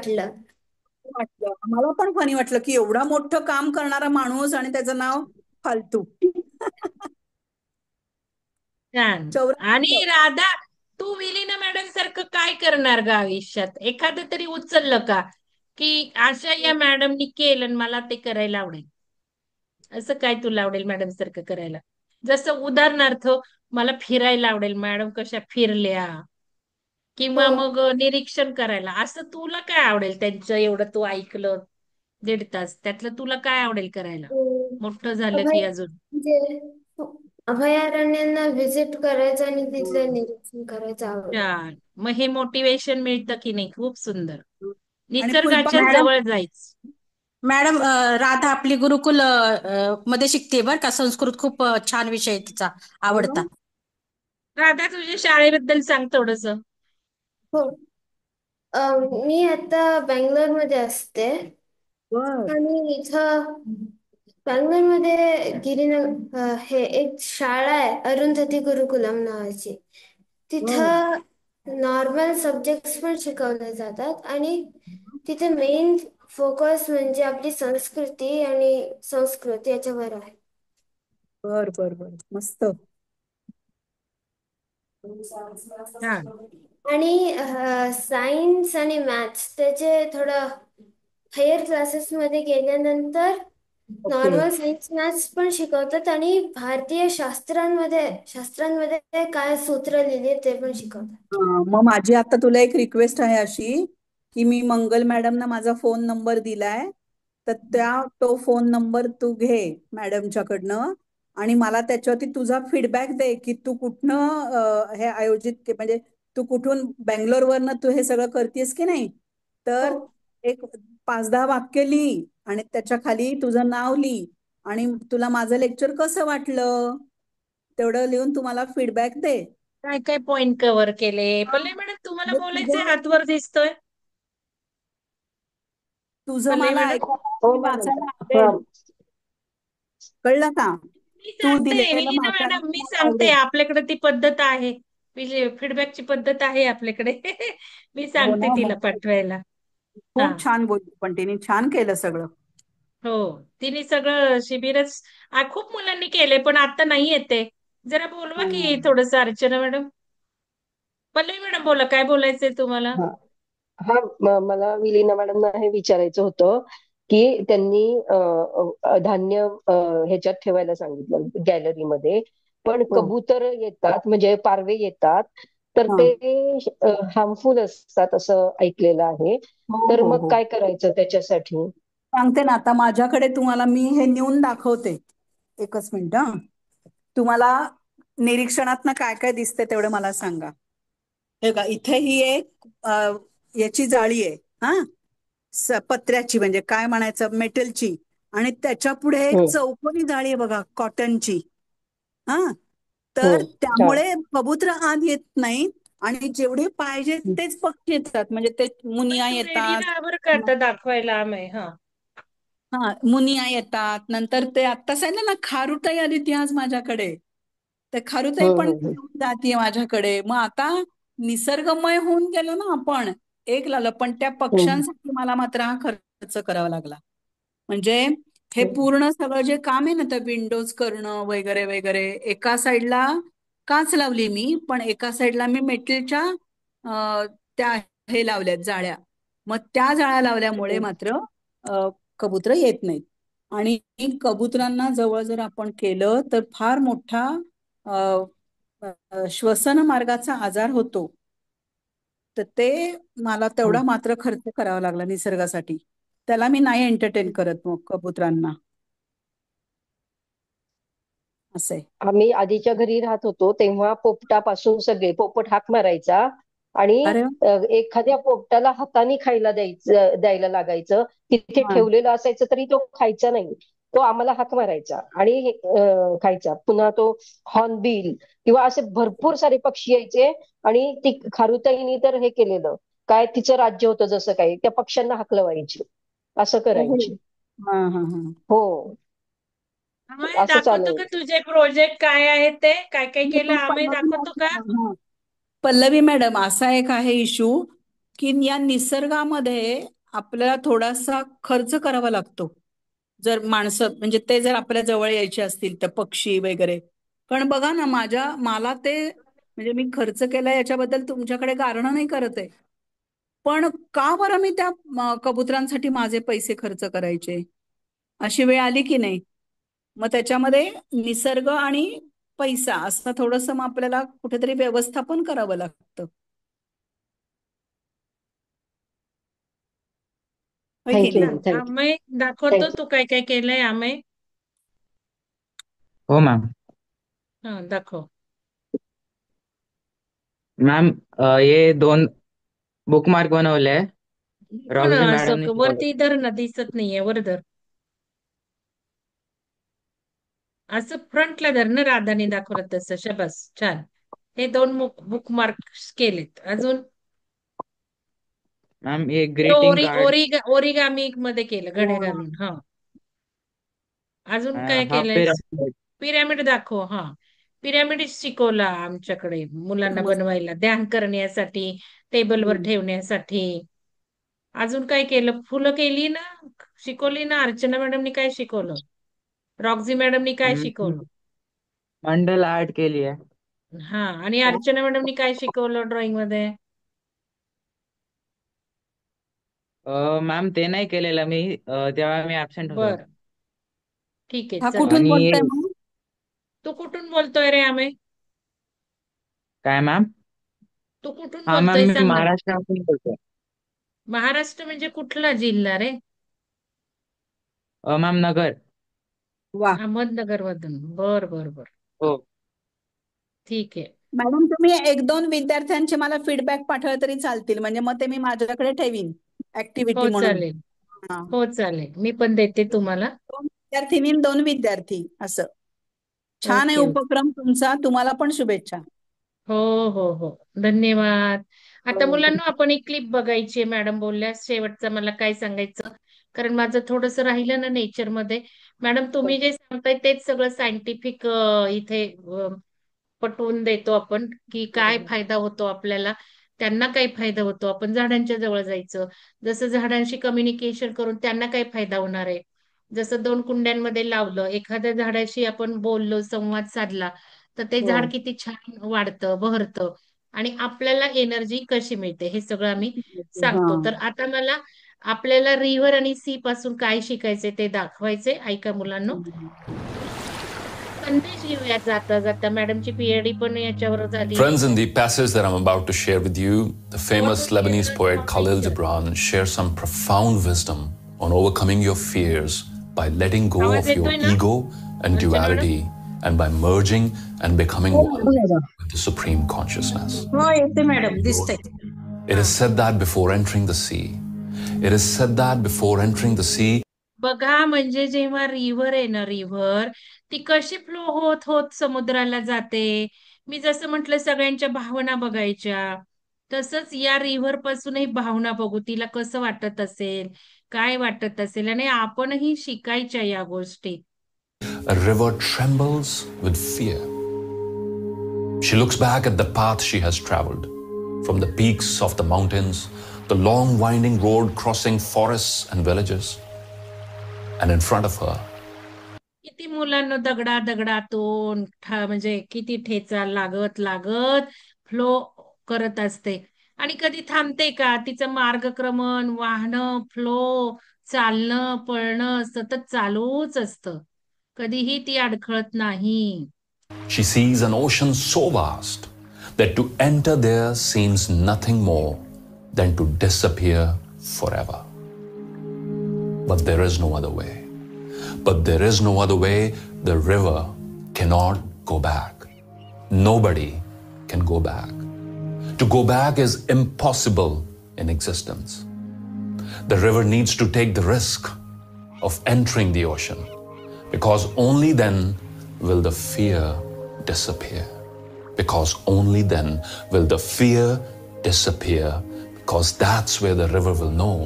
वाटलं. वाटलं मला पण फनी वाटलं की एवढा मोठं काम करणारा माणूस आणि त्याचं नाव फालतू. छान. आणि 84. राधा, तू विलीना मॅडम सारखं काय करणार ग आयुष्यात? एखादं तरी उचललं का, की अशा या मॅडमनी केलं आणि मला ते करायला आवडेल? असं काय तुला आवडेल मॅडम सारखं करायला? जसं उदाहरणार्थ, मला फिरायला आवडेल, मॅडम कशा फिरल्या, हो. किंवा मग निरीक्षण करायला. असं तुला काय आवडेल त्यांचं? एवढं तू ऐकलं 1.5 तास, त्यातलं तुला काय आवडेल करायला मोठं झालं की अजून? म्हणजे अभयारण्यांना व्हिजिट करायचं आणि तिथलं निरीक्षण करायचं आवडेल. छान. मग हे मोटिवेशन मिळतं की नाही? खूप सुंदर. आणि निसर्गाच्या फुलपाखरू. जवळ जायचं. मॅडम, राधा आपली गुरुकुल मध्ये शिकते बरं का. संस्कृत खूप छान विषय आहे तिचा, आवडता. राधा, तुझ्या शाळेबद्दल सांग थोडस. हो. मी आता बँगलोरमध्ये असते बर. आणि इथं बँगलोरमध्ये हे एक शाळा आहे, अरुंधती गुरुकुलम नावाची. बर. तिथं नॉर्मल सब्जेक्ट्स पण शिकवले जातात आणि तिथे मेन फोकस म्हणजे आपली संस्कृती आणि संस्कृत याच्यावर आहे. बर बर बर मस्त. छान. आणि सायन्स आणि मॅथ्स त्याचे थोडं हायर क्लासेस मध्ये गेल्यानंतर ओके. नॉर्मल सायन्स मॅथ्स पण शिकवतात आणि भारतीय शास्त्रांमध्ये काय सूत्र लिहिले ते पण शिकवतात. मग माझी आता तुला एक रिक्वेस्ट आहे अशी की मी मंगल मॅडमना माझा फोन नंबर दिलाय, तर तो फोन नंबर तू घे मॅडमच्याकडनं आणि मला त्याच्यावरती तुझा फीडबॅक दे की तू कुठनं हे म्हणजे तू कुठून बँगलोरवरनं तू हे सगळं करतेस की नाही. हो. तर एक 5-10 वाक्य लिही आणि त्याच्या खाली तुझं नाव लिही आणि तुला माझं लेक्चर कसं वाटलं तेवढं लिहून तुम्हाला फीडबॅक दे. काय काय पॉइंट कव्हर केले? पल्लवी मॅडम, तुम्हाला म्हणजे बोलायचंय? तुझं हातवर दिसतोय. तुझं पल्लवी मला मॅडम, ऐकायला हो आणि मॅडम. वाचायला हा. आवडेल. कळलं का? मी तू सांगते दिलेलं विलीना माझ्या मॅडम, मी ऐकायला सांगते, आवडेल. आपल्याकडे ती पद्धत आहे. फीडबॅकची पद्धत आहे आपल्याकडे. मी हो सांगते ना तिला मग पाठवायला. हा. खूप छान बोलली पण तिने छान केलं सगळं. हो, तिने सगळं शिबिरच खूप मुलांनी केले, पण आता नाही येते. जरा बोलवा की हं. थोडस अर्चना मॅडम. पल्लवी मॅडम बोला, काय बोलायचंय तुम्हाला? हा. हा, मला विलीना मॅडमना हे विचारायचं होतं की त्यांनी धान्य ह्याच्यात ठेवायला सांगितलं गॅलरीमध्ये, पण हो. कबूतर येतात म्हणजे पारवे येतात, तर हा. ते हार्मफुल असतात असं ऐकलेलं आहे. हो तर हो मग हो काय करायचं त्याच्यासाठी? सांगते ना आता माझ्याकडे तुम्हाला मी हे नेऊन दाखवते. एकच मिनिट हा. तुम्हाला निरीक्षणात काय काय दिसते तेवढं मला सांगा. हे का इथे ही एक याची जाळी आहे. हा, पत्र्याची म्हणजे काय म्हणायचं मेटलची. आणि त्याच्या पुढे एक हम्म. चौकोनी जाळी आहे बघा कॉटनची. हा, तर हम्म. हा. त्यामुळे कबूतर आत येत नाही आणि जेवढे पाहिजे तेच पक्षी येतात म्हणजे ते पण मुनिया तू रेडी येतात. राहा बरं का आता दाखवायला आम्ही. हा. हा, मुनिया येतात नंतर ते आत्ता सांगितलं ना खारुताई आली ती आज माझ्याकडे. ते खारुताई हम्म. पण हम्म. जातीये माझ्याकडे. मग आता निसर्गमय होऊन गेलो ना आपण, एक लावलं पण त्या हम्म. पक्ष्यांसाठी मला मात्र हा खर्च करावा लागला. म्हणजे हे हम्म. पूर्ण सगळं जे काम आहे ना त्या विंडोज करणं वगैरे वगैरे, एका साईडला काच लावली मी पण एका साईडला मी मेटलच्या त्या हे लावल्यात जाळ्या. मग त्या जाळ्या लावल्यामुळे हम्म. मात्र कबूतर येत नाहीत. आणि कबुतरांना जवळ जर आपण केलं तर फार मोठा अ, श्वसन मार्गाचा आजार होतो. तर ते मला तेवढा मात्र खर्च करावा लागला निसर्गासाठी. त्याला मी नाही एंटरटेन करत मग कबुतरांना. असं आहे. आम्ही आधीच्या घरी राहत होतो तेव्हा पोपटापासून सगळे पोपट हाक मारायचा आणि अरे वा. एखाद्या पोपटाला हाताने खायला द्यायला लागायचं. तिथे हा. ठेवलेलं असायचं तरी तो खायचा नाही. तो आम्हाला हाक मारायचा आणि खायचा. पुन्हा तो हॉर्नबिल किंवा असे भरपूर सारे पक्षी यायचे आणि ती खारुताईनी तर हे केलेलं, काय तिचं राज्य होतं जसं काही, त्या पक्ष्यांना हाकलवायची, असं हो हो. करायची. हा हा हा. हो, आम्ही असं दाखवतो चालू. का तुझे प्रोजेक्ट काय आहेत ते? काय काय केलं पण आम्ही दाखवतो का? पल्लवी मॅडम असा एक आहे इशू की या निसर्गामध्ये आपल्याला थोडासा खर्च करावा लागतो. जर माणसं म्हणजे ते जर आपल्या जवळ यायचे असतील तर पक्षी वगैरे. कारण बघा ना मला ते म्हणजे मी खर्च केला याच्याबद्दल तुमच्याकडे गारणं नाही करत आहे. पण का बरं मी त्या कबुतरांसाठी माझे पैसे खर्च करायचे? अशी वेळ आली की नाही? मग त्याच्यामध्ये निसर्ग आणि पैसा असं थोडंसं मग आपल्याला कुठेतरी व्यवस्थापन करावं लागतं. होय की थँक्यू नाही? Ma'am, thank you. अमय दाखवतो तू काय काय केलंय अमय. हो मॅम. हा दाखव. मॅम हे 2 बुकमार्क बनवले. पण रॉक्झी मॅडमने असं शिकवले. वरती धर ना, दिसत नाहीये, वर धर. असं फ्रंटला धर ना, राधाने दाखवलं तसं. शबास, छान. हे 2 बुकमार्क केलेत. अजून मॅम हे ग्रीटिंग कार्ड. ओरिगामी मध्ये केलं घड्या घालून. हा, अजून काय हा केलंयस? पिरॅमिड दाखव. हा, पिरॅमिड शिकवला आमच्याकडे मुलांना मस्त. बनवायला, ध्यान करण्यासाठी, टेबलवर ठेवण्यासाठी. अजून काय केलं? फुलं केली ना, शिकवली ना. अर्चना मॅडमनी काय शिकवलं? रॉक्झी मॅडमनी काय शिकवलं? मंडल आर्ट केली आहे. हा, आणि अर्चना मॅडमनी काय शिकवलं ड्रॉइंग मध्ये? मॅम ते नाही केलेलं मी, तेव्हा मी ऍबसेंट होतो. बर, ठीक आहे, हा चल. कुठून आणि बोलताय मग? तू कुठून बोलतोय रे अमय? काय मॅम? तू कुठून हा मॅम बोलतोय मी सांग मला. महाराष्ट्रातून बोलतोय. महाराष्ट्र म्हणजे कुठला जिल्हा रे? मॅम नगर. वा. अहमदनगर मधून. बर बर बर, हो. ठीक आहे. मॅडम तुम्ही 1-2 विद्यार्थ्यांचे मला फीडबॅक पाठवले तरी चालतील, म्हणजे मग ते मी माझ्याकडे ठेवीन ऍक्टिव्हिटी हो म्हणून. चालेल, हा. हो चालेल, मी पण देते तुम्हाला. 2 विद्यार्थिनी 2 विद्यार्थी असं. छान आहे ओके ओके. उपक्रम तुमचा. तुम्हाला पण शुभेच्छा. हो हो हो, धन्यवाद. आता हो. मुलांना आपण एक क्लिप बघायची आहे. मॅडम बोलल्या शेवटचं मला काय सांगायचं, कारण माझं थोडंसं राहिलं ना नेचरमध्ये. मॅडम तुम्ही जे सांगताय तेच सगळं सायंटिफिक इथे पटवून देतो आपण, की काय फायदा होतो आपल्याला, त्यांना काय फायदा होतो. आपण झाडांच्या जवळ जायचं, जसं झाडांशी कम्युनिकेशन करून त्यांना काय फायदा होणार आहे. जसं 2 कुंड्यांमध्ये लावलं, एखाद्या झाडाशी आपण बोललो, संवाद साधला, तर ते हो. झाड किती छान वाढतं, बहरतं, आणि आपल्याला एनर्जी कशी मिळते हे सगळं आम्ही हा. सांगतो. तर आता मला आपल्याला रिव्हर आणि सी पासून काय शिकायचे ते दाखवायचे. ऐका मुलांनो. संदेश घेऊया जाता जाता. मॅडमची पीएचडी पण याच्यावर झाली. Friends, in the passage that I'm about to share with you, the famous Lebanese poet Khalil Gibran shares some profound wisdom on overcoming your fears by letting go of your ego and duality and by merging and becoming one with the supreme consciousness. हो येते madam, दिसतंय. It is said that before entering the sea, it is said that before entering the sea, बघा, म्हणजे जेव्हा river आहे ना, river ती कशी फ्लो होत होत समुद्राला जाते. मी जसं म्हटलं सगळ्यांच्या भावना बघायच्या, तसंच या रिव्हर पासूनही भावना बघू, तिला कसं वाटत असेल, काय वाटत असेल, आणि आपणही शिकायच्या या गोष्टी. a river trembles with fear. She looks back at the path she has traveled, from the peaks of the mountains, the long winding road crossing forests and villages, and in front of her, किती मुलांना दगडातून म्हणजे किती ठेचा लागत लागत flow करत असते, आणि कधी थांबते का? तिचं मार्गक्रमण, वाहनं, फ्लो, चालणं, पळणं सतत चालूच असतं. कधीही ती अडखळत नाही. she sees an ocean so vast that to enter there seems nothing more than to disappear forever. But there is no other way. But there is no other way. The river cannot go back. Nobody can go back. To go back is impossible in existence. The river needs to take the risk of entering the ocean, because only then will the fear disappear. Because only then will the fear disappear, because that's where the river will know.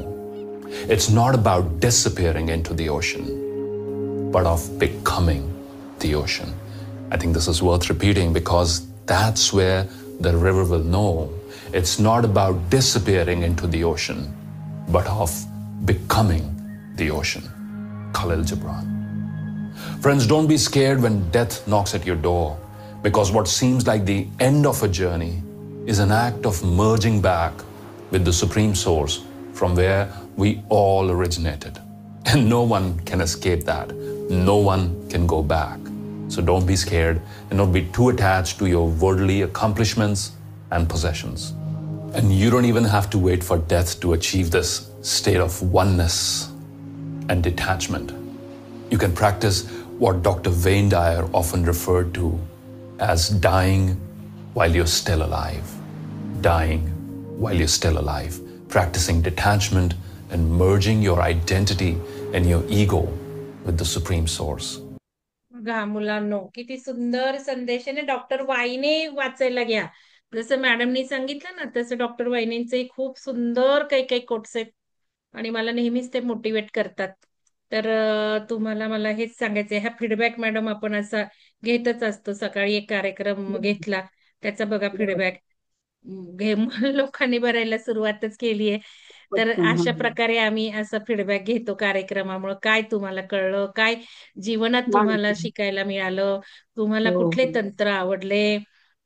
It's not about disappearing into the ocean, but of becoming the ocean. I think this is worth repeating, because that's where the river will know. It's not about disappearing into the ocean, but of becoming the ocean. Khalil Gibran. Friends, don't be scared when death knocks at your door, because what seems like the end of a journey is an act of merging back with the Supreme Source from where we all originated. And no one can escape that. No one can go back. So don't be scared and don't be too attached to your worldly accomplishments and possessions. And you don't even have to wait for death to achieve this state of oneness and detachment. You can practice what Dr. Wayne Dyer often referred to as dying while you're still alive. Dying while you're still alive. Practicing detachment and merging your identity and your ego with the Supreme Source. बघा मुलांनो, किती सुंदर संदेश आहे. Doctor वाईने वाचायला घ्या. जसं मॅडमनी सांगितलं ना, तसं डॉक्टर वाईनेंचे खूप सुंदर काही काही कोट्स आहेत आणि मला नेहमीच ते मोटिवेट करतात. तर तुम्हाला मला हेच सांगायचंय, हा फीडबॅक मॅडम आपण असा घेतच असतो. सकाळी एक कार्यक्रम घेतला, त्याचा बघा फीडबॅक लोकांनी भरायला सुरुवातच केली आहे. तर अशा प्रकारे आम्ही असा फीडबॅक घेतो कार्यक्रमामुळे. काय तुम्हाला कळलं, काय जीवनात तुम्हाला शिकायला मिळालं, तुम्हाला कुठले तंत्र आवडले,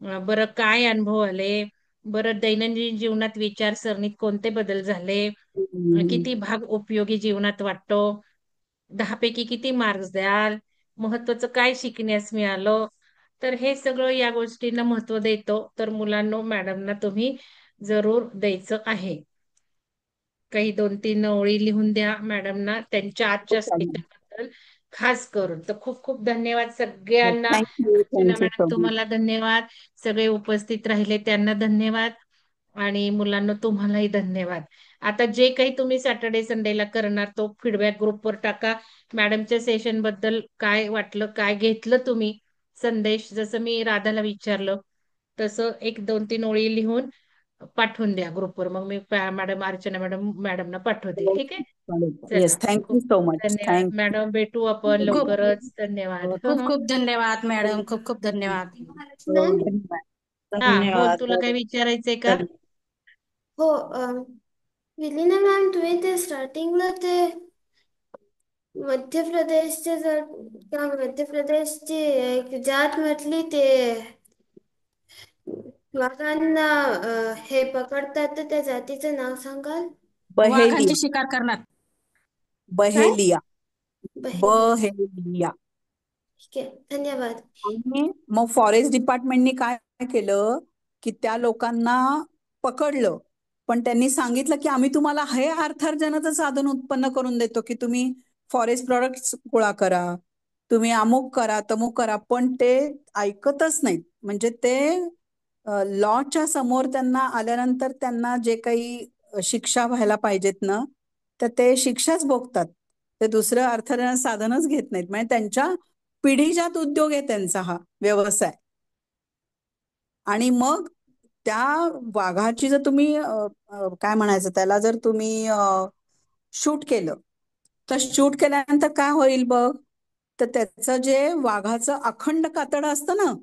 बरं काय अनुभव आले, बरं दैनंदिन जीवनात विचारसरणीत कोणते बदल झाले, किती भाग उपयोगी जीवनात वाटतो, 10 पैकी किती मार्क्स द्याल, महत्वाचं काय शिकण्यास मिळालं. तर हे सगळं या गोष्टींना महत्व देतो. तर मुलांनो, मॅडमना तुम्ही जरूर द्यायचं आहे. काही 2-3 ओळी लिहून द्या मॅडमना त्यांच्या आजच्या सेशनबद्दल खास करून. तर खूप खूप धन्यवाद सगळ्यांना. Archana thank you madam so much. तुम्हाला धन्यवाद, सगळे उपस्थित राहिले त्यांना धन्यवाद आणि मुलांना तुम्हालाही धन्यवाद. आता जे काही तुम्ही सॅटर्डे संडेला करणार तो फीडबॅक ग्रुपवर टाका. मॅडमच्या सेशन बद्दल काय वाटलं, काय घेतलं तुम्ही संदेश, जसं मी राधाला विचारलं तसं 1-2-3 ओळी लिहून पाठवून द्या ग्रुपवर. मग मी मॅडम अर्चना मॅडमना पाठवते. ठीक आहे. चला, येस, थँक्यू खूप सो खूप मच. धन्यवाद थँक्यू. मॅडम. भेटू आपण खूप लवकरच. धन्यवाद. खूप खूप धन्यवाद मॅडम, खूप खूप धन्यवाद. मॅम, हा बोल, धन्यवाद. तुला काही विचारायचंय का? हो विलिना मॅम, तुम्ही ते स्टार्टिंगला ते मध्य प्रदेशची एक जात म्हटली, ते वाघांना हे पकडतात, तर त्या जातीचं नाव सांगाल? बहेलिया. वाघांची शिकार करणार. बहेलिया. बहेलिया. बहेलिया. ठीक आहे, धन्यवाद. आणि मग फॉरेस्ट डिपार्टमेंटनी काय केलं की त्या लोकांना पकडलं, पण त्यांनी सांगितलं की आम्ही तुम्हाला हे अर्थार्जनाचं साधन उत्पन्न करून देतो की तुम्ही फॉरेस्ट प्रॉडक्ट्स गोळा करा, तुम्ही अमुक करा तमुक करा, पण ते ऐकतच नाहीत. म्हणजे ते लॉच्या समोर त्यांना आल्यानंतर त्यांना जे काही शिक्षा व्हायला पाहिजेत ना, तर ते शिक्षाच भोगतात. ते दुसरं अर्थार्जन साधनच घेत नाहीत. म्हणजे त्यांच्या पिढीजात उद्योग आहे त्यांचा हा व्यवसाय. आणि मग त्या वाघाची जर तुम्ही काय म्हणायचं त्याला, जर तुम्ही शूट केलं, तर शूट केल्यानंतर काय होईल बघ, तर त्याचं जे वाघाचं अखंड कातड असतं ना,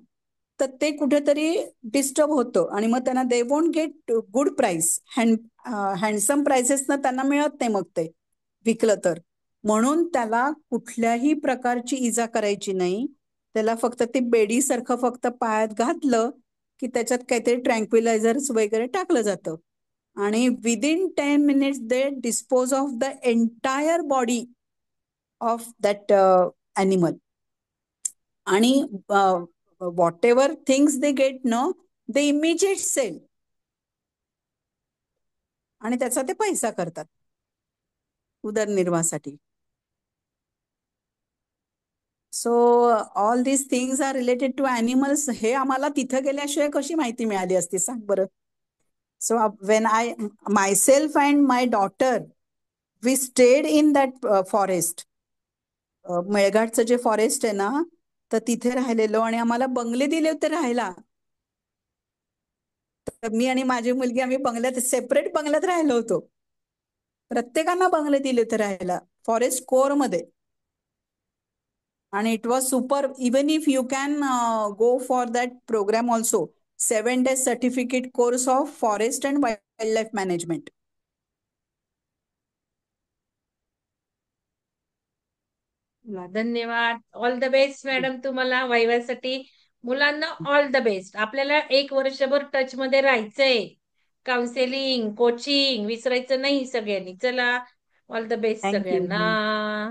तर ते कुठेतरी डिस्टर्ब होतं आणि मग त्यांना they won't get good price, handsome prices ना त्यांना मिळत नाही मग ते विकलं तर. म्हणून त्याला कुठल्याही प्रकारची इजा करायची नाही. त्याला फक्त ते बेडीसारखं फक्त पायात घातलं की त्याच्यात काहीतरी ट्रँक्विलायझर्स वगैरे टाकलं जातं आणि within 10 minutes they dispose of the entire body of that animal. आणि whatever things they get न, दे इमिजिएट सेल आणि त्याचा ते पैसा करतात उदरनिर्वाहासाठी. So all these things are related to animals. हे आम्हाला तिथं गेल्याशिवाय कशी माहिती मिळाली असती सांग बरं. So when I myself and my daughter we stayed in that forest, मेळघाटचं जे फॉरेस्ट आहे ना, तर तिथे राहिलेलो आणि आम्हाला बंगले दिले होते राहायला. तर मी आणि माझी मुलगी आम्ही बंगल्यात, सेपरेट बंगल्यात राहिलो होतो. प्रत्येकांना बंगले दिले होते राहायला फॉरेस्ट कोर मध्ये. आणि it was super. Even if you can go for that program also, 7 days certificate course of forest and wildlife management. धन्यवाद. ऑल द बेस्ट मॅडम तुम्हाला वायवासाठी. मुलांना ऑल द बेस्ट. आपल्याला 1 वर्षभर टच मध्ये राहायचंय. काउन्सिलिंग, कोचिंग विसरायचं नाही सगळ्यांनी. चला, ऑल द बेस्ट थँक्यू. सगळ्यांना.